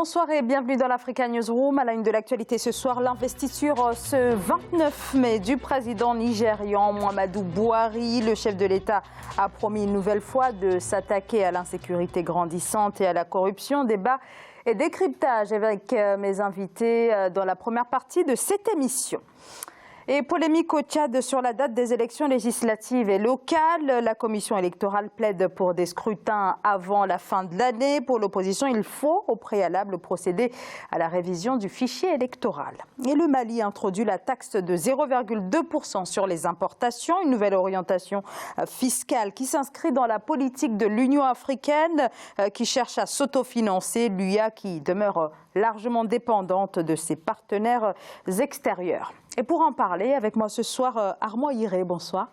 Bonsoir et bienvenue dans l'Africa Newsroom. À la une de l'actualité ce soir, l'investiture ce 29 mai du président nigérian Muhammadu Buhari. Le chef de l'État a promis une nouvelle fois de s'attaquer à l'insécurité grandissante et à la corruption. Débat et décryptage avec mes invités dans la première partie de cette émission. Et polémique au Tchad sur la date des élections législatives et locales. La commission électorale plaide pour des scrutins avant la fin de l'année. Pour l'opposition, il faut au préalable procéder à la révision du fichier électoral. Et le Mali introduit la taxe de 0,2% sur les importations, une nouvelle orientation fiscale qui s'inscrit dans la politique de l'Union africaine qui cherche à s'autofinancer, l'UA qui demeure largement dépendante de ses partenaires extérieurs. Et pour en parler, avec moi ce soir, Armand Hiré, bonsoir.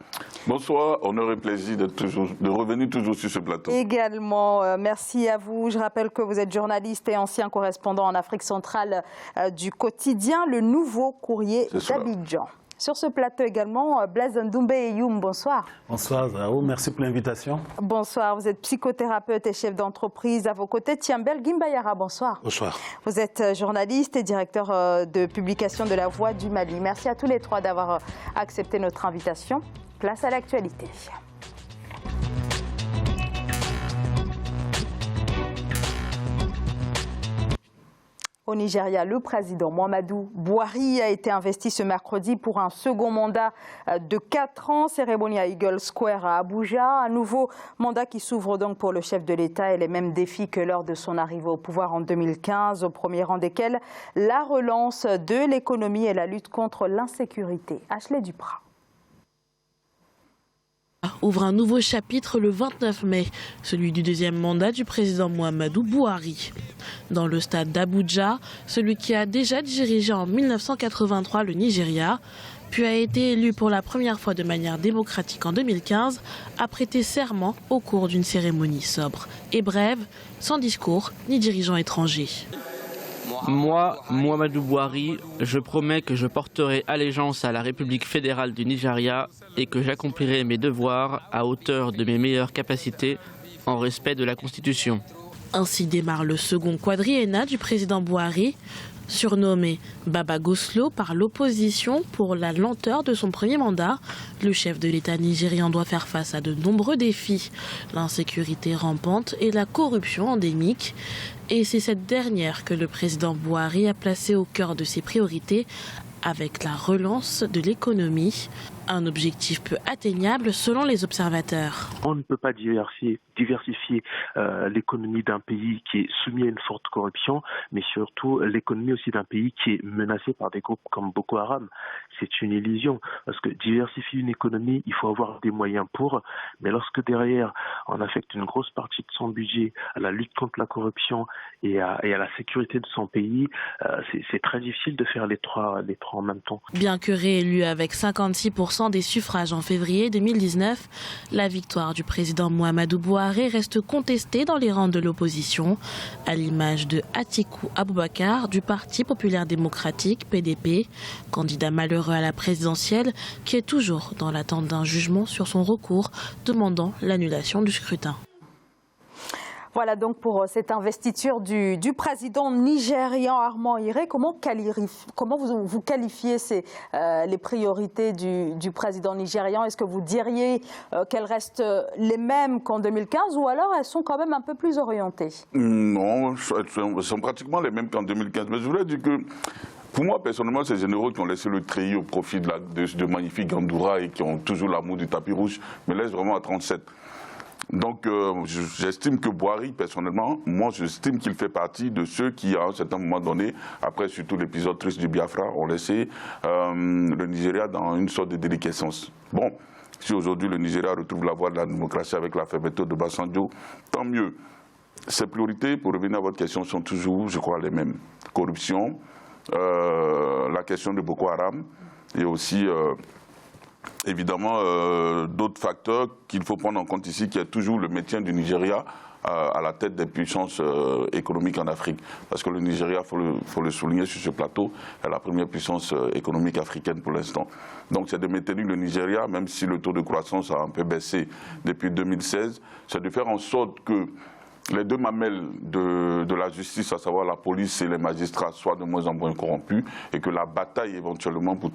Bonsoir, honneur et plaisir de revenir toujours sur ce plateau. Également, merci à vous. Je rappelle que vous êtes journaliste et ancien correspondant en Afrique centrale du quotidien Le Nouveau Courrier d'Abidjan. Sur ce plateau également, Blaise Ndoumbe Youm, bonsoir. Bonsoir Zahou, merci pour l'invitation. Bonsoir, vous êtes psychothérapeute et chef d'entreprise. À vos côtés, Tiambel Gimbayara, bonsoir. Bonsoir. Vous êtes journaliste et directeur de publication de La Voix du Mali. Merci à tous les trois d'avoir accepté notre invitation. Place à l'actualité. Au Nigeria, le président Muhammadu Buhari a été investi ce mercredi pour un second mandat de 4 ans. Cérémonie à Eagle Square à Abuja. Un nouveau mandat qui s'ouvre donc pour le chef de l'État et les mêmes défis que lors de son arrivée au pouvoir en 2015, au premier rang desquels la relance de l'économie et la lutte contre l'insécurité. Ashley Duprat ouvre un nouveau chapitre le 29 mai, celui du deuxième mandat du président Muhammadu Buhari. Dans le stade d'Abuja, celui qui a déjà dirigé en 1983 le Nigeria, puis a été élu pour la première fois de manière démocratique en 2015, a prêté serment au cours d'une cérémonie sobre et brève, sans discours ni dirigeant étranger. Moi, Muhammadu Buhari, je promets que je porterai allégeance à la République fédérale du Nigeria et que j'accomplirai mes devoirs à hauteur de mes meilleures capacités en respect de la Constitution. Ainsi démarre le second quadriennat du président Buhari, surnommé Baba Goslo par l'opposition pour la lenteur de son premier mandat. Le chef de l'État nigérian doit faire face à de nombreux défis, l'insécurité rampante et la corruption endémique. Et c'est cette dernière que le président Buhari a placée au cœur de ses priorités avec la relance de l'économie. Un objectif peu atteignable selon les observateurs. On ne peut pas diversifier l'économie d'un pays qui est soumis à une forte corruption, mais surtout l'économie aussi d'un pays qui est menacé par des groupes comme Boko Haram. C'est une illusion, parce que diversifier une économie, il faut avoir des moyens pour, mais lorsque derrière on affecte une grosse partie de son budget à la lutte contre la corruption et à la sécurité de son pays, c'est très difficile de faire les trois en même temps. Bien que réélu avec 56% des suffrages en février 2019, la victoire du président Muhammadu Buhari reste contestée dans les rangs de l'opposition, à l'image de Atiku Abubakar du Parti populaire démocratique PDP, candidat malheureux à la présidentielle qui est toujours dans l'attente d'un jugement sur son recours demandant l'annulation du scrutin. Voilà donc pour cette investiture du président nigérian Armand Hiré. Comment vous qualifiez les priorités du président nigérian? Est-ce que vous diriez qu'elles restent les mêmes qu'en 2015 ou alors elles sont quand même un peu plus orientées? Non, elles sont pratiquement les mêmes qu'en 2015. Mais je voulais dire que pour moi, personnellement, ces généraux qui ont laissé le treillis au profit de magnifiques Gandoura et qui ont toujours l'amour du tapis rouge me laissent vraiment à 37. Donc j'estime que Buhari, personnellement, moi j'estime qu'il fait partie de ceux qui, à un certain moment donné, après surtout l'épisode triste du Biafra, ont laissé le Nigeria dans une sorte de déliquescence. Bon, si aujourd'hui le Nigeria retrouve la voie de la démocratie avec la fermeture de Obasanjo, tant mieux. Ses priorités, pour revenir à votre question, sont toujours, je crois, les mêmes. Corruption, la question de Boko Haram et aussi... évidemment, d'autres facteurs qu'il faut prendre en compte ici, qui est toujours le maintien du Nigeria à la tête des puissances économiques en Afrique. Parce que le Nigeria, il faut le souligner sur ce plateau, est la première puissance économique africaine pour l'instant. Donc c'est de maintenir le Nigeria, même si le taux de croissance a un peu baissé depuis 2016, c'est de faire en sorte que les deux mamelles de la justice, à savoir la police et les magistrats, soient de moins en moins corrompus et que la bataille éventuellement contre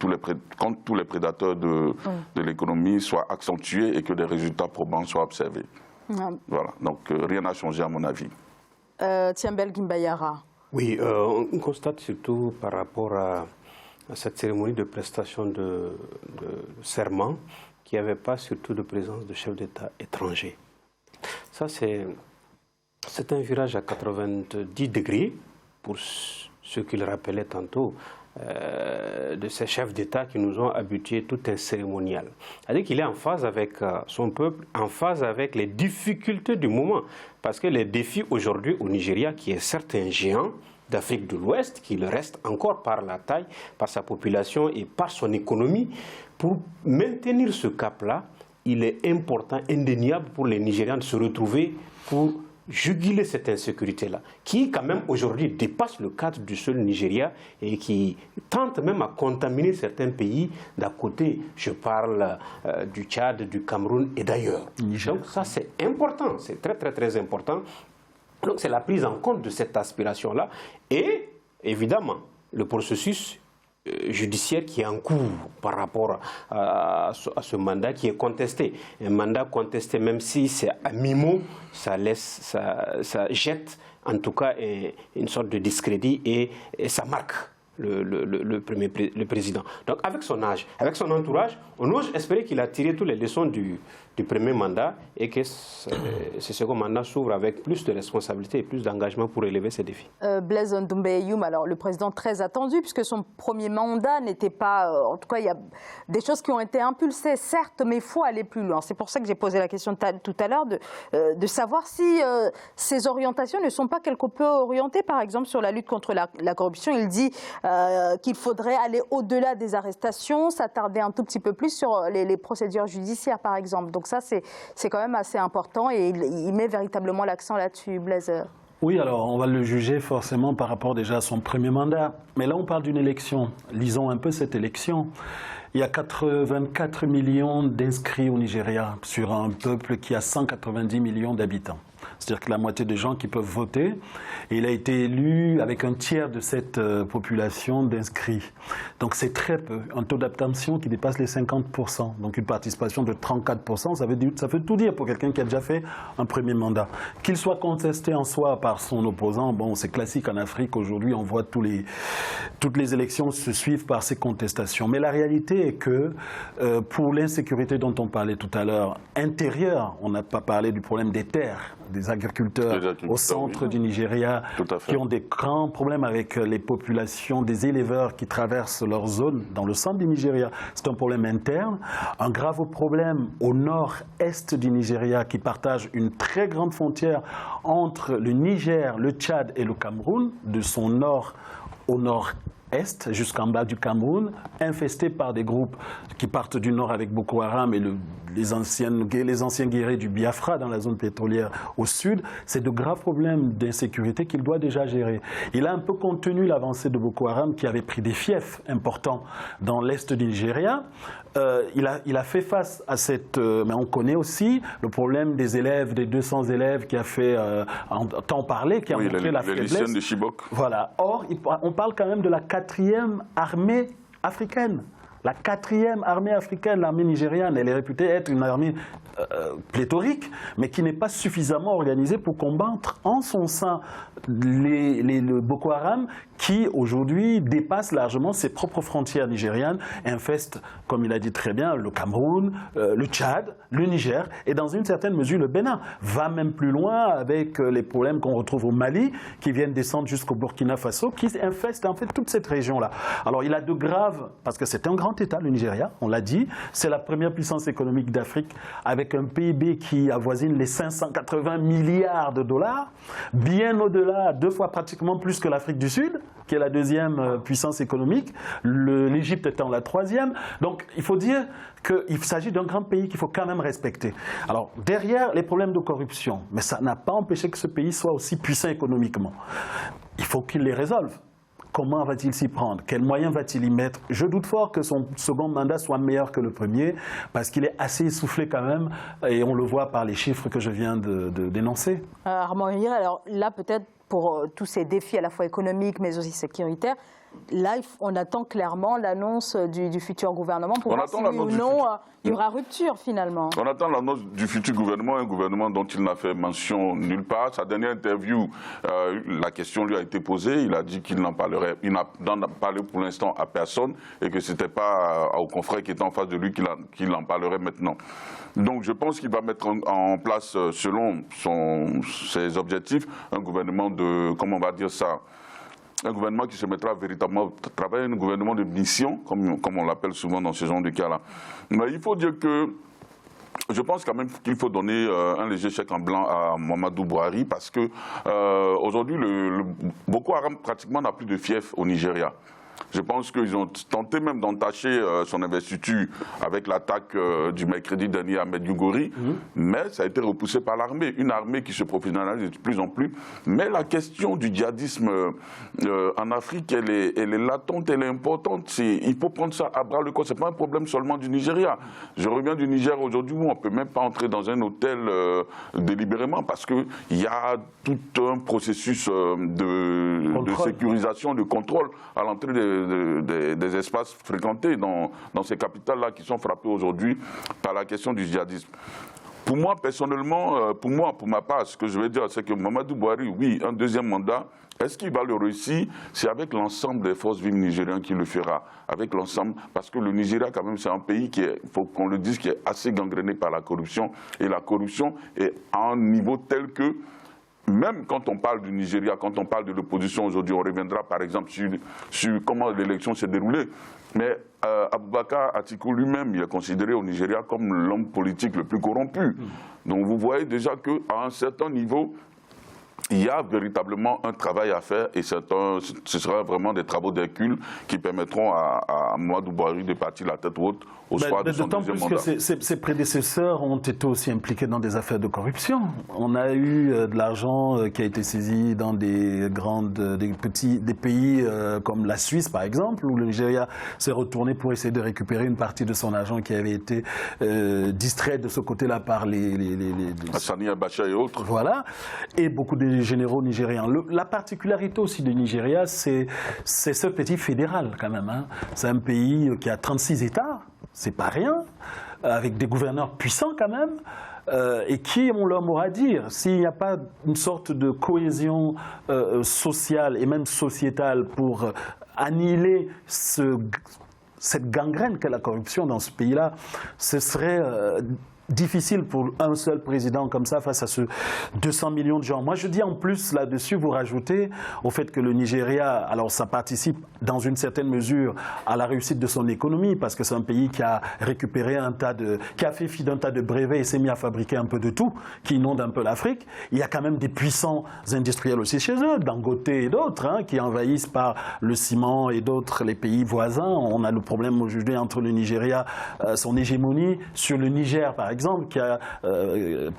tous les prédateurs de l'économie soit accentuée et que des résultats probants soient observés. Voilà, donc rien n'a changé à mon avis. Thiambel Gimbayara. Oui, on constate surtout par rapport à cette cérémonie de prestation de serment qu'il n'y avait pas surtout de présence de chefs d'État étrangers. Ça, c'est un virage à 90 degrés pour ce qu'il rappelait tantôt de ces chefs d'État qui nous ont habitués tout un cérémonial. C'est-à-dire qu'il est en phase avec son peuple, en phase avec les difficultés du moment. Parce que les défis aujourd'hui au Nigeria, qui est certes un géant d'Afrique de l'Ouest, qui le reste encore par la taille, par sa population et par son économie, pour maintenir ce cap-là, il est important, indéniable pour les Nigérians de se retrouver pour juguler cette insécurité-là, qui quand même aujourd'hui dépasse le cadre du seul Nigeria et qui tente même à contaminer certains pays d'à côté. Je parle du Tchad, du Cameroun et d'ailleurs. Donc ça c'est important, c'est très très très important. Donc c'est la prise en compte de cette aspiration-là et évidemment le processus judiciaire qui est en cours par rapport à ce mandat qui est contesté. Un mandat contesté, même si c'est à mi-mot, ça jette en tout cas une sorte de discrédit et ça marque le président. Donc avec son âge, avec son entourage, on ose espérer qu'il a tiré toutes les leçons du premier mandat et que ce second mandat s'ouvre avec plus de responsabilités et plus d'engagement pour relever ces défis. Blaise Ndoumbe-Youm, alors le président très attendu puisque son premier mandat n'était pas... en tout cas, il y a des choses qui ont été impulsées, certes, mais il faut aller plus loin. C'est pour ça que j'ai posé la question tout à l'heure de savoir si ces orientations ne sont pas quelque peu orientées, par exemple, sur la lutte contre la corruption. Il dit qu'il faudrait aller au-delà des arrestations, s'attarder un tout petit peu plus sur les procédures judiciaires, par exemple. Donc ça, c'est quand même assez important et il met véritablement l'accent là-dessus, Blaise. Oui, alors on va le juger forcément par rapport déjà à son premier mandat. Mais là, on parle d'une élection. Lisons un peu cette élection. Il y a 84 millions d'inscrits au Nigeria sur un peuple qui a 190 millions d'habitants. C'est-à-dire que la moitié des gens qui peuvent voter. Et il a été élu avec un tiers de cette population d'inscrits. Donc c'est très peu. Un taux d'abstention qui dépasse les 50%. Donc une participation de 34%, ça veut tout dire pour quelqu'un qui a déjà fait un premier mandat. Qu'il soit contesté en soi par son opposant, bon, c'est classique en Afrique. Aujourd'hui, on voit toutes les élections se suivent par ces contestations. Mais la réalité est que pour l'insécurité dont on parlait tout à l'heure, intérieure, on n'a pas parlé du problème des terres, des agriculteurs au centre du Nigeria qui ont des grands problèmes avec les populations des éleveurs qui traversent leur zone dans le centre du Nigeria. C'est un problème interne. Un grave problème au nord-est du Nigeria qui partage une très grande frontière entre le Niger, le Tchad et le Cameroun, de son nord au nord-est jusqu'en bas du Cameroun, infesté par des groupes qui partent du nord avec Boko Haram et les anciens guerriers du Biafra dans la zone pétrolière au sud. C'est de graves problèmes d'insécurité qu'il doit déjà gérer. Il a un peu contenu l'avancée de Boko Haram qui avait pris des fiefs importants dans l'est du Nigeria. Il a fait face à cette... mais on connaît aussi le problème des élèves, des 200 élèves qui a fait tant parler, qui a montré la faiblesse. Les lycéens de Chibok. Voilà. Or, on parle quand même de la 4e armée africaine. La 4e armée africaine, l'armée nigériane, elle est réputée être une armée pléthorique, mais qui n'est pas suffisamment organisée pour combattre en son sein le Boko Haram, qui aujourd'hui dépasse largement ses propres frontières nigérianes, infeste, comme il a dit très bien, le Cameroun, le Tchad, le Niger et dans une certaine mesure le Bénin. Va même plus loin avec les problèmes qu'on retrouve au Mali, qui viennent descendre jusqu'au Burkina Faso, qui infestent en fait toute cette région-là. Alors il a de graves, parce que c'est un grand État, le Nigeria, on l'a dit, c'est la première puissance économique d'Afrique, avec un PIB qui avoisine les 580 milliards de dollars, bien au-delà, 2 fois pratiquement plus que l'Afrique du Sud, qui est la 2e puissance économique, l'Égypte étant la 3e. Donc il faut dire qu'il s'agit d'un grand pays qu'il faut quand même respecter. Alors derrière les problèmes de corruption, mais ça n'a pas empêché que ce pays soit aussi puissant économiquement. Il faut qu'il les résolve. Comment va-t-il s'y prendre? Quels moyens va-t-il y mettre? Je doute fort que son second mandat soit meilleur que le premier, parce qu'il est assez essoufflé quand même, et on le voit par les chiffres que je viens de dénoncer. Armand Uriel, alors là, peut-être pour tous ces défis à la fois économiques, mais aussi sécuritaires, là, on attend clairement l'annonce du futur gouvernement pour voir si oui ou non il y aura rupture finalement. On attend l'annonce du futur gouvernement, un gouvernement dont il n'a fait mention nulle part. Sa dernière interview, la question lui a été posée. Il a dit qu'il n'en parlerait, il n'en a parlé pour l'instant à personne et que ce n'était pas aux confrères qui étaient en face de lui qu'il en parlerait maintenant. Donc je pense qu'il va mettre en place, selon ses objectifs, un gouvernement de, comment on va dire ça, un gouvernement qui se mettra véritablement à travailler, un gouvernement de mission, comme on l'appelle souvent dans ce genre de cas-là. Mais il faut dire que je pense quand même qu'il faut donner un léger chèque en blanc à Mamadou Bouhari parce que aujourd'hui, Boko Haram pratiquement n'a plus de fief au Nigeria. Je pense qu'ils ont tenté même d'entacher son investiture avec l'attaque du mercredi dernier à Medjugorje, mais ça a été repoussé par l'armée, une armée qui se professionnalise de plus en plus. Mais la question du djihadisme en Afrique, elle est latente, elle est importante. Il faut prendre ça à bras le corps. Ce n'est pas un problème seulement du Nigeria. Je reviens du Niger aujourd'hui où on ne peut même pas entrer dans un hôtel délibérément parce qu'il y a tout un processus de sécurisation, de contrôle à l'entrée des espaces fréquentés dans ces capitales-là qui sont frappées aujourd'hui par la question du djihadisme. Pour moi, personnellement, pour ma part, ce que je veux dire, c'est que Mamadou Bouhari, oui, un deuxième mandat, est-ce qu'il va le réussir? C'est avec l'ensemble des forces vives nigériennes qu'il le fera. Avec l'ensemble, parce que le Nigeria, quand même, c'est un pays qui est, faut qu'on le dise, qui est assez gangréné par la corruption. Et la corruption est à un niveau tel que même quand on parle du Nigeria, quand on parle de l'opposition aujourd'hui, on reviendra par exemple sur comment l'élection s'est déroulée. Mais Aboubakar Atikou lui-même, il est considéré au Nigeria comme l'homme politique le plus corrompu. Donc vous voyez déjà qu'à un certain niveau, il y a véritablement un travail à faire et ce sera vraiment des travaux d'Hercule qui permettront à Mamadou Bouhari de partir la tête haute au soir de son deuxième mandat. D'autant plus que ses prédécesseurs ont été aussi impliqués dans des affaires de corruption. On a eu de l'argent qui a été saisi dans des pays comme la Suisse par exemple, où le Nigeria s'est retourné pour essayer de récupérer une partie de son argent qui avait été distrait de ce côté-là par Sani Abacha et autres. Voilà, et beaucoup de généraux nigériens. La particularité aussi du Nigeria, c'est ce petit fédéral quand même. Hein. C'est un pays qui a 36 États, c'est pas rien, avec des gouverneurs puissants quand même, et qui ont leur mot à dire. S'il n'y a pas une sorte de cohésion sociale et même sociétale pour annihiler cette gangrène qu'est la corruption dans ce pays-là, ce serait difficile pour un seul président comme ça face à ce 200 millions de gens. Moi je dis en plus là-dessus, vous rajoutez au fait que le Nigeria, alors ça participe dans une certaine mesure à la réussite de son économie parce que c'est un pays qui a récupéré qui a fait fi d'un tas de brevets et s'est mis à fabriquer un peu de tout, qui inonde un peu l'Afrique. Il y a quand même des puissants industriels aussi chez eux, Dangote et d'autres, hein, qui envahissent par le ciment et d'autres les pays voisins. On a le problème aujourd'hui entre le Nigeria, son hégémonie sur le Niger par exemple, qui a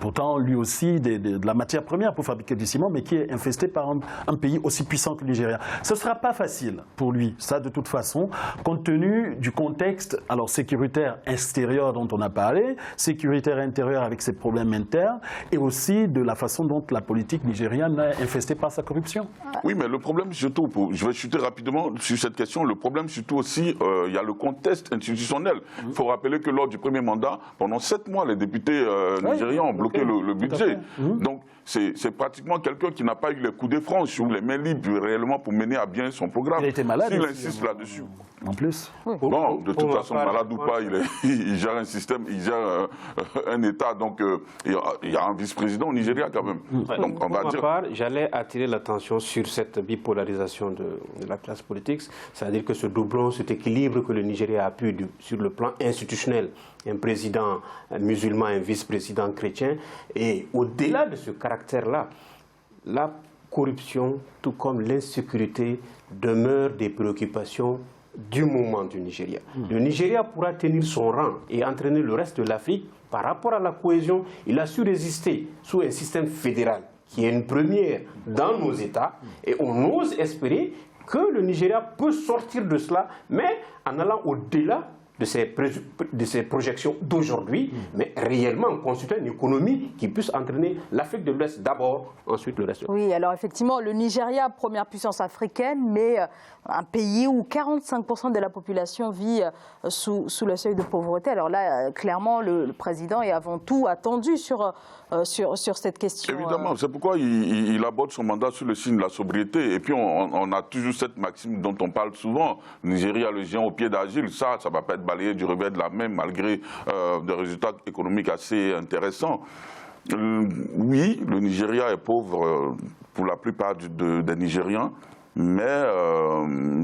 pourtant lui aussi de la matière première pour fabriquer du ciment, mais qui est infesté par un pays aussi puissant que le Nigeria. Ce ne sera pas facile pour lui, ça de toute façon, compte tenu du contexte alors sécuritaire extérieur dont on a parlé, sécuritaire intérieur avec ses problèmes internes, et aussi de la façon dont la politique nigériane est infestée par sa corruption. Oui, mais le problème surtout, je vais chuter rapidement sur cette question, le problème surtout aussi, il y a le contexte institutionnel. Il faut rappeler que lors du premier mandat, pendant 7 mois, les députés nigérians ont bloqué le budget. Donc c'est pratiquement quelqu'un qui n'a pas eu les coups de franche ou les mains libres réellement pour mener à bien son programme. Il a été malade. S'il insiste là-dessus. En plus. Bon, de toute façon, malade ou pas, il gère un système, il gère un État. Donc il y a un vice-président au Nigeria quand même. Donc on va dire. J'allais attirer l'attention sur cette bipolarisation de la classe politique, c'est-à-dire que ce doublon, cet équilibre que le Nigeria a pu sur le plan institutionnel, un président musulman, un vice-président chrétien, et au-delà de ce caractère-là, la corruption, tout comme l'insécurité, demeurent des préoccupations du moment du Nigeria. Le Nigeria pourra tenir son rang et entraîner le reste de l'Afrique par rapport à la cohésion. Il a su résister sous un système fédéral qui est une première dans nos États, et on ose espérer que le Nigeria peut sortir de cela, mais en allant au-delà de ces projections d'aujourd'hui, mais réellement constituer une économie qui puisse entraîner l'Afrique de l'Ouest d'abord, ensuite le reste. Oui, alors effectivement, le Nigeria, première puissance africaine, mais un pays où 45% de la population vit sous le seuil de pauvreté. Alors là, clairement, le président est avant tout attendu sur cette question. Évidemment, c'est pourquoi il aborde son mandat sur le signe de la sobriété. Et puis, on a toujours cette maxime dont on parle souvent. Le Nigeria, le géant au pied d'Agile, ça ne va pas être balayé du revers de la main, malgré des résultats économiques assez intéressants. Oui, le Nigeria est pauvre pour la plupart des Nigériens, mais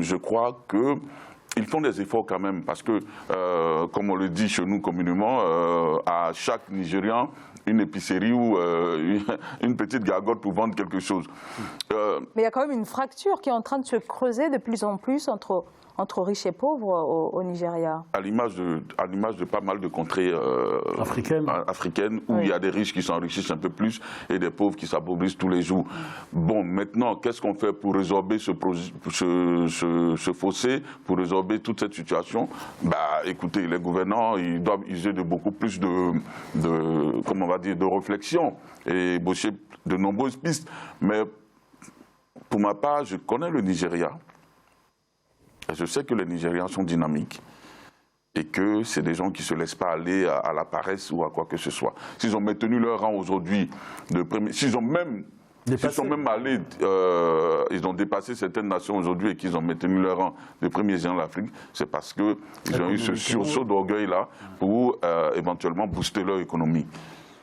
je crois qu'ils font des efforts quand même, parce que, comme on le dit chez nous communément, à chaque Nigérian, une épicerie ou une petite gargote pour vendre quelque chose. Mais il y a quand même une fracture qui est en train de se creuser de plus en plus entre riches et pauvres au Nigeria. À l'image de pas mal de contrées africaines où il y a des riches qui s'enrichissent un peu plus et des pauvres qui s'appauvrissent tous les jours. Bon, maintenant, qu'est-ce qu'on fait pour résorber ce fossé, pour résorber toute cette situation? Bah, écoutez, les gouvernants, ils doivent user de beaucoup plus de réflexion et ébaucher de nombreuses pistes. Mais pour ma part, je connais le Nigeria. Je sais que les Nigérians sont dynamiques et que c'est des gens qui ne se laissent pas aller à la paresse ou à quoi que ce soit. S'ils ont maintenu leur rang aujourd'hui, s'ils sont même allés, ils ont dépassé certaines nations aujourd'hui et qu'ils ont maintenu leur rang de premiers géants de l'Afrique, c'est parce qu'ils ont eu ce sursaut d'orgueil-là pour éventuellement booster leur économie.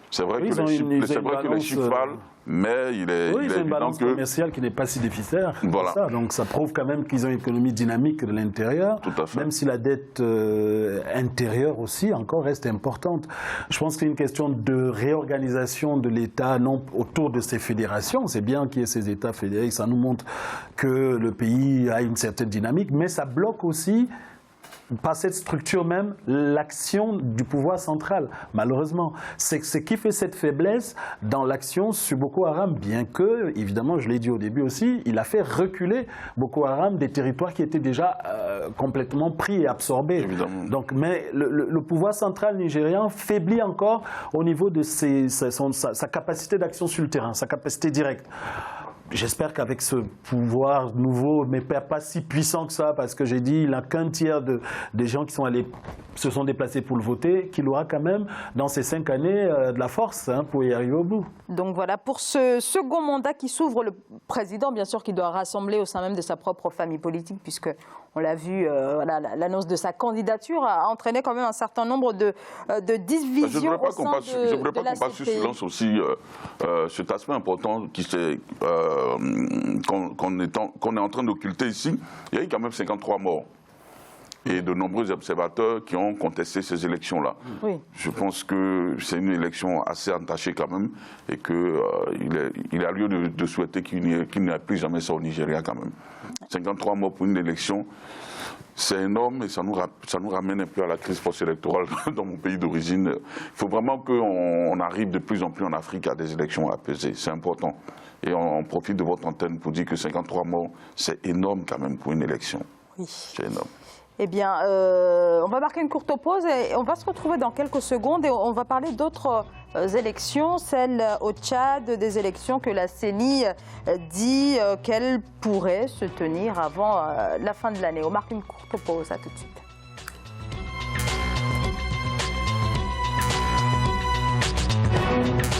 C'est vrai que les chiffres parlent, mais il est ils ont une évident balance commerciale qui n'est pas si déficitaire. Voilà. Ça. Donc ça prouve quand même qu'ils ont une économie dynamique de l'intérieur, même si la dette intérieure aussi encore reste importante. Je pense que c'est une question de réorganisation de l'État autour de ces fédérations. C'est bien qu'il y ait ces États fédérés, ça nous montre que le pays a une certaine dynamique, mais ça bloque aussi, par cette structure même, l'action du pouvoir central, malheureusement. C'est ce qui fait cette faiblesse dans l'action sur Boko Haram, bien que, évidemment, je l'ai dit au début aussi, il a fait reculer Boko Haram des territoires qui étaient déjà complètement pris et absorbés. Évidemment. Donc, mais le pouvoir central nigérian faiblit encore au niveau de sa capacité d'action sur le terrain, sa capacité directe. J'espère qu'avec ce pouvoir nouveau, mais pas si puissant que ça, parce que j'ai dit, il n'a qu'un tiers des gens qui se sont déplacés pour le voter, qu'il aura quand même, dans ces 5 années, de la force pour y arriver au bout. Donc voilà, pour ce second mandat qui s'ouvre, le président, bien sûr, qui doit rassembler au sein même de sa propre famille politique, puisque on l'a vu, l'annonce de sa candidature a entraîné quand même un certain nombre de divisions. Je ne voudrais pas qu'on passe sur silence aussi cet aspect important qu'on est en train d'occulter ici. Il y a eu quand même 53 morts et de nombreux observateurs qui ont contesté ces élections-là. Oui. Je pense que c'est une élection assez entachée quand même et qu'il a lieu de souhaiter qu'il n'y ait plus jamais ça au Nigeria quand même. 53 morts pour une élection, c'est énorme et ça nous ramène un peu à la crise post-électorale dans mon pays d'origine. Il faut vraiment qu'on arrive de plus en plus en Afrique à des élections apaisées, c'est important. Et on profite de votre antenne pour dire que 53 morts, c'est énorme quand même pour une élection. Oui. C'est énorme. Eh bien, on va marquer une courte pause et on va se retrouver dans quelques secondes et on va parler d'autres élections, celles au Tchad, des élections que la CENI dit qu'elles pourraient se tenir avant la fin de l'année. On marque une courte pause, à tout de suite.